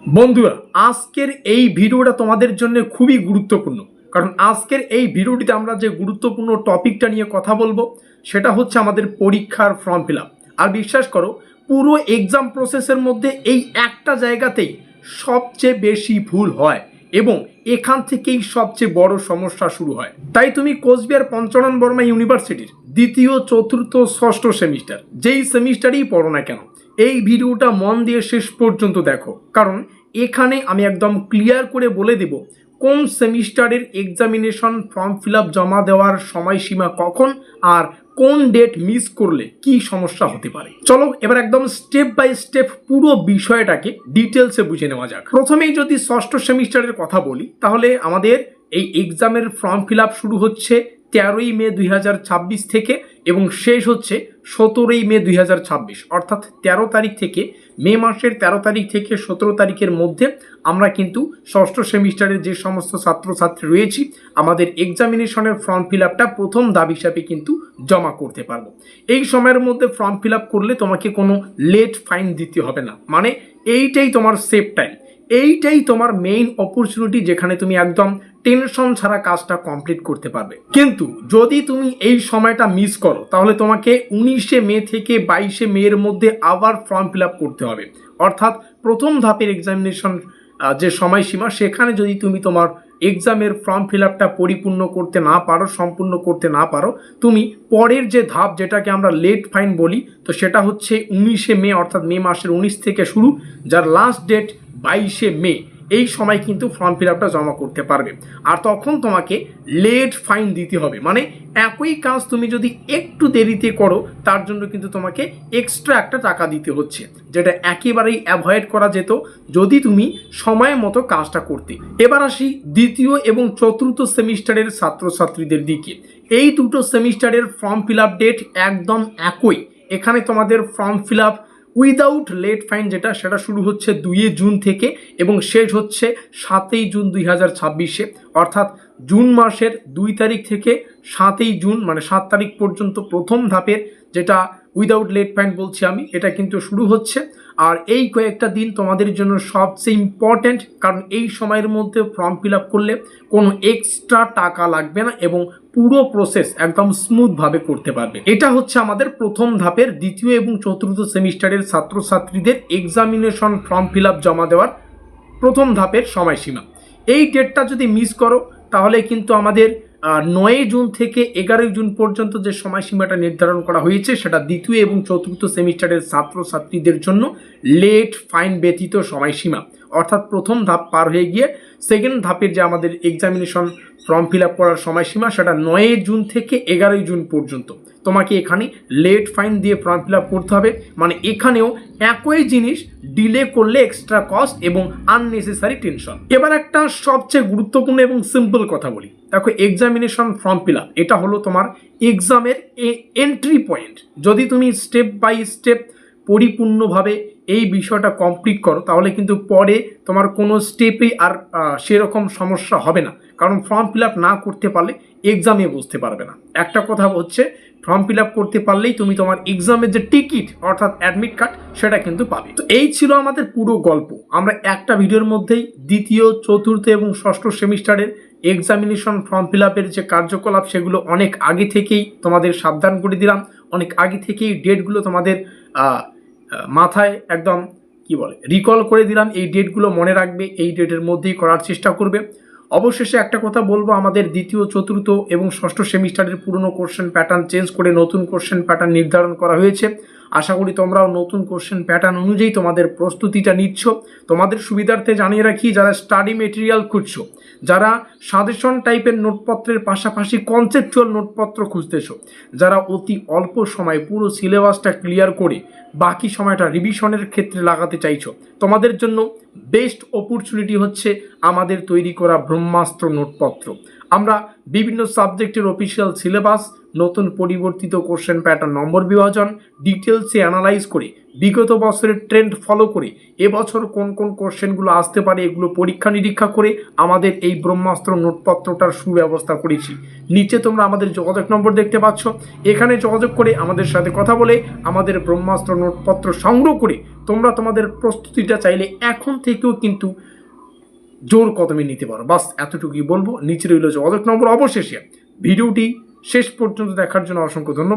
বন্ধুরা, আজকের এই ভিডিওটা তোমাদের জন্য খুবই গুরুত্বপূর্ণ। কারণ আজকের এই ভিডিওটিতে আমরা যে গুরুত্বপূর্ণ টপিকটা নিয়ে কথা বলবো সেটা হচ্ছে আমাদের পরীক্ষার ফর্ম ফিল আপ। আর বিশ্বাস করো, পুরো এক্সাম প্রসেসের মধ্যে এই একটা জায়গাতেই সবচেয়ে বেশি ভুল হয় এবং এখান থেকেই সবচেয়ে বড় সমস্যা শুরু হয়। তাই তুমি কোচবিহার পঞ্চানন বর্মা ইউনিভার্সিটির দ্বিতীয়, চতুর্থ, ষষ্ঠ সেমিস্টার যেই সেমিস্টারেই পড়ো না কেন, এই ভিডিওটা মন দিয়ে শেষ পর্যন্ত দেখো। কারণ এখানে আমি একদম ক্লিয়ার করে বলে দেব কোন সেমিস্টারের এক্সামিনেশন ফর্ম ফিল আপ জমা দেওয়ার সময়সীমা কখন, আর কোন ডেট মিস করলে কি সমস্যা হতে পারে। চলো এবার একদম স্টেপ বাই স্টেপ পুরো বিষয়টাকে ডিটেলসে বুঝে নেওয়া যাক। প্রথমেই যদি ষষ্ঠ সেমিস্টারের কথা বলি, তাহলে আমাদের এই এক্সামের ফর্ম ফিল আপ শুরু হচ্ছে 13ই মে 2026 থেকে এবং শেষ হচ্ছে 17ই মে 2026। অর্থাৎ 13 তারিখ থেকে, মে মাসের 13 তারিখ থেকে 17 তারিখের মধ্যে আমরা কিন্তু ষষ্ঠ সেমিস্টারের যে সমস্ত ছাত্রছাত্রী রয়েছি আমাদের এক্সামিনেশনের ফর্ম ফিল আপটা প্রথম ধাপ হিসাবে কিন্তু জমা করতে পারবো। এই সময়ের মধ্যে ফর্ম ফিল আপ করলে তোমাকে কোনো লেট ফাইন দিতে হবে না। মানে এইটাই তোমার সেফ টাইম, এইটাই তোমার মেইন অপরচুনিটি যেখানে তুমি একদম টেনশন ছাড়া কাজটা কমপ্লিট করতে পারবে। কিন্তু যদি তুমি এই সময়টা মিস করো তাহলে তোমাকে 19শে মে থেকে 22শে মে এর মধ্যে আবার ফর্ম ফিল আপ করতে হবে। অর্থাৎ প্রথম ধাপের এক্সামিনেশন যে সময়সীমা, সেখানে যদি তুমি তোমার এক্সামের ফর্ম ফিল আপটা পরিপূর্ণ করতে না পারো, সম্পূর্ণ করতে না পারো, তুমি পরের যে ধাপ যেটাকে আমরা লেট ফাইন বলি, তো সেটা হচ্ছে 19শে মে, অর্থাৎ মে মাসের 19 থেকে শুরু, যার লাস্ট ডেট 22শে মে, এই সময় কিন্তু ফর্ম ফিল আপটা জমা করতে পারবে। আর তখন তোমাকে লেট ফাইন দিতে হবে। মানে একই কাজ তুমি যদি একটু দেরিতে করো তার জন্য কিন্তু তোমাকে এক্সট্রা একটা টাকা দিতে হচ্ছে, যেটা একেবারেই অ্যাভয়েড করা যেত যদি তুমি সময় মতো কাজটা করতে। এবার আসি দ্বিতীয় এবং চতুর্থ সেমিস্টারের ছাত্রছাত্রীদের দিকে। এই দুটো সেমিস্টারের ফর্ম ফিল আপ ডেট একদম একই। এখানে তোমাদের form fill up without late fine সেটা শুরু হচ্ছে 2 জুন থেকে এবং শেষ হচ্ছে 7ই জুন 2026-এ। অর্থাৎ জুন মাসের 2 তারিখ থেকে 7ই জুন, মানে 7 তারিখ পর্যন্ত প্রথম ধাপের যেটা উইদাউট লেট ফাইন বলছি আমি, এটা কিন্তু শুরু হচ্ছে। আর এই কয়েকটা দিন তোমাদের জন্য সবচেয়ে ইম্পর্ট্যান্ট, কারণ এই সময়ের মধ্যে ফর্ম ফিল আপ করলে কোনো এক্সট্রা টাকা লাগবে না এবং পুরো প্রসেস একদম স্মুথভাবে করতে পারবে। এটা হচ্ছে আমাদের প্রথম ধাপের দ্বিতীয় এবং চতুর্থ সেমিস্টারের ছাত্রছাত্রীদের এক্সামিনেশন ফর্ম ফিল আপ জমা দেওয়ার প্রথম ধাপের সময়সীমা। এই ডেটটা যদি মিস করো তাহলে কিন্তু আমাদের 9 জুন থেকে 11 জুন পর্যন্ত যে সময়সীমাটা নির্ধারণ করা হয়েছে সেটা দ্বিতীয় এবং চতুর্থ সেমিস্টারের ছাত্রছাত্রীদের জন্য লেট ফাইন ব্যতীত সময়সীমা। অর্থাৎ প্রথম ধাপ পার হয়ে গিয়ে সেকেন্ড ধাপের যে আমাদের এক্সামিনেশন ফর্ম ফিল আপ করার সময়সীমা, সেটা 9 জুন থেকে 11 জুন পর্যন্ত তোমাকে এখানে লেট ফাইন দিয়ে ফর্ম ফিল আপ করতে হবে। মানে এখানেও একই জিনিস, ডিলে করলে এক্সট্রা কস্ট এবং আননেসেসারি টেনশন। এবার একটা সবচেয়ে গুরুত্বপূর্ণ এবং সিম্পল কথা বলি। দেখো, এক্সামিনেশন ফর্ম ফিল আপ এটা হলো তোমার এক্সামের এন্ট্রি পয়েন্ট। যদি তুমি স্টেপ বাই স্টেপ পরিপূর্ণভাবে এই বিষয়টা কমপ্লিট করো তাহলে কিন্তু পরে তোমার কোনো স্টেপেই আর সেরকম সমস্যা হবে না। কারণ ফর্ম ফিল আপ না করতে পারলে এক্সামে বসতে পারবে না। একটা কথা হচ্ছে, ফর্ম ফিল আপ করতে পারলেই তুমি তোমার এক্সামের যে টিকিট অর্থাৎ অ্যাডমিট কার্ড সেটা কিন্তু পাবে। তো এই ছিল আমাদের পুরো গল্প। আমরা একটা ভিডিওর মধ্যেই দ্বিতীয়, চতুর্থ এবং ষষ্ঠ সেমিস্টারের এক্সামিনেশন ফর্ম ফিল আপের যে কার্যকলাপ সেগুলো অনেক আগে থেকেই তোমাদের সাবধান করে দিলাম। অনেক আগে থেকেই ডেটগুলো তোমাদের মাথায় একদম রিকল করে দিলাম। এই ডেটগুলো মনে রাখবে, এই ডেটের মধ্যেই করার চেষ্টা করবে। অবশেষে একটা কথা বলবো, আমাদের দ্বিতীয়, চতুর্থ এবং ষষ্ঠ সেমিস্টারের পুরনো কোশ্চেন প্যাটার্ন চেঞ্জ করে নতুন কোশ্চেন প্যাটার্ন নির্ধারণ করা হয়েছে। আশা করি তোমরাও নতুন কোশ্চেন প্যাটার্ন অনুযায়ী তোমাদের প্রস্তুতিটা নিচ্ছ। তোমাদের সুবিধার্থে জানিয়ে রাখি, যারা স্টাডি মেটেরিয়াল খুঁজছো, যারা সাজেশন টাইপের নোটপত্রের পাশাপাশি কনসেপচুয়াল নোটপত্র খুঁজতেছো, যারা অতি অল্প সময়ে পুরো সিলেবাসটা ক্লিয়ার করে বাকি সময়টা রিভিশনের ক্ষেত্রে লাগাতে চাইছো, তোমাদের জন্য বেস্ট অপরচুনিটি হচ্ছে আমাদের তৈরি করা ব্রহ্মাস্ত্র নোটপত্র। আমরা বিভিন্ন সাবজেক্টের অফিসিয়াল সিলেবাস, নতুন পরিবর্তিত কোশ্চেন প্যাটার্ন, নম্বর বিভাজন ডিটেলসে অ্যানালাইজ করে বিগত বছরের ট্রেন্ড ফলো করে এবছর কোন কোন কোশ্চেনগুলো আসতে পারে এগুলো পরীক্ষা নিরীক্ষা করে আমাদের এই ব্রহ্মাস্ত্র নোটপত্রটার সুব্যবস্থা করেছি। নিচে তোমরা আমাদের যোগাযোগ নম্বর দেখতে পাচ্ছ, এখানে যোগাযোগ করে আমাদের সাথে কথা বলে আমাদের ব্রহ্মাস্ত্র নোটপত্র সংগ্রহ করে তোমরা তোমাদের প্রস্তুতিটা চাইলে এখন থেকেও কিন্তু জোর কদমে নিতে পারো। বাস এতটুকুই বলবো। নিচে রইল যোগাযোগ নম্বর। অবশেষে ভিডিওটি শেষ পর্যন্ত দেখার জন্য অসংখ্য ধন্যবাদ।